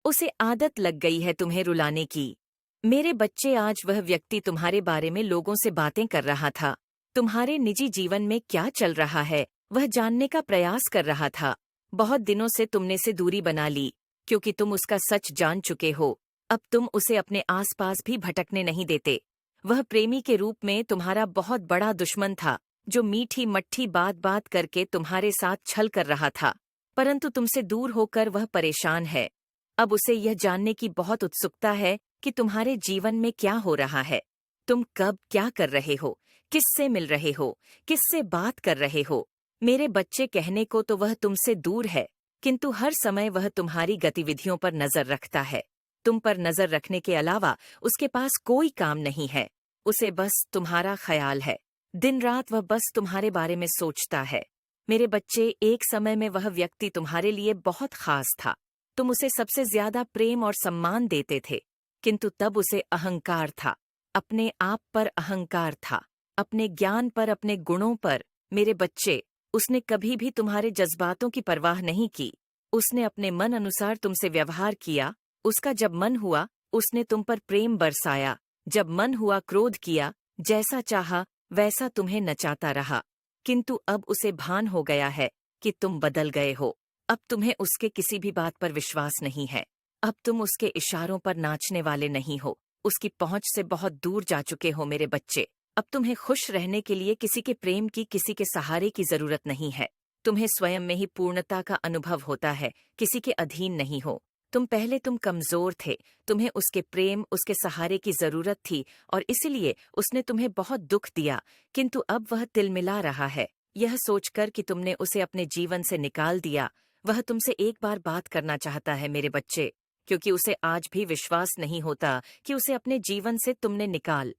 उसे आदत लग गई है तुम्हें रुलाने की। मेरे बच्चे, आज वह व्यक्ति तुम्हारे बारे में लोगों से बातें कर रहा था। तुम्हारे निजी जीवन में क्या चल रहा है, वह जानने का प्रयास कर रहा था। बहुत दिनों से तुमने से दूरी बना ली, क्योंकि तुम उसका सच जान चुके हो। अब तुम उसे अपने आसपास भी भटकने नहीं देते। वह प्रेमी के रूप में तुम्हारा बहुत बड़ा दुश्मन था, जो मीठी मट्ठी बात बात करके तुम्हारे साथ छल कर रहा था। परंतु तुमसे दूर होकर वह परेशान है। अब उसे यह जानने की बहुत उत्सुकता है कि तुम्हारे जीवन में क्या हो रहा है। तुम कब क्या कर रहे हो, किससे मिल रहे हो, किससे बात कर रहे हो। मेरे बच्चे, कहने को तो वह तुमसे दूर है, किंतु हर समय वह तुम्हारी गतिविधियों पर नजर रखता है। तुम पर नजर रखने के अलावा उसके पास कोई काम नहीं है। उसे बस तुम्हारा ख्याल है। दिन रात वह बस तुम्हारे बारे में सोचता है। मेरे बच्चे, एक समय में वह व्यक्ति तुम्हारे लिए बहुत खास था। तुम उसे सबसे ज्यादा प्रेम और सम्मान देते थे, किंतु तब उसे अहंकार था। अपने आप पर अहंकार था, अपने ज्ञान पर, अपने गुणों पर। मेरे बच्चे, उसने कभी भी तुम्हारे जज्बातों की परवाह नहीं की। उसने अपने मन अनुसार तुमसे व्यवहार किया। उसका जब मन हुआ, उसने तुम पर प्रेम बरसाया। जब मन हुआ, क्रोध किया। जैसा चाहा वैसा तुम्हें नचाता रहा। किंतु अब उसे भान हो गया है कि तुम बदल गए हो। अब तुम्हें उसके किसी भी बात पर विश्वास नहीं है। अब तुम उसके इशारों पर नाचने वाले नहीं हो। उसकी पहुंच से बहुत दूर जा चुके हो मेरे बच्चे। अब तुम्हें खुश रहने के लिए किसी के प्रेम की, किसी के सहारे की जरूरत नहीं है। तुम्हें स्वयं में ही पूर्णता का अनुभव होता है, किसी के अधीन नहीं हो। तुम कमजोर थे। तुम्हें उसके प्रेम, उसके सहारे की जरूरत थी, और इसलिए उसने तुम्हें बहुत दुख दिया। किंतु अब वह तिलमिला रहा है, यह सोचकर कि तुमने उसे अपने जीवन से निकाल दिया। वह तुमसे एक बार बात करना चाहता है मेरे बच्चे, क्योंकि उसे आज भी विश्वास नहीं होता कि उसे अपने जीवन से तुमने निकाल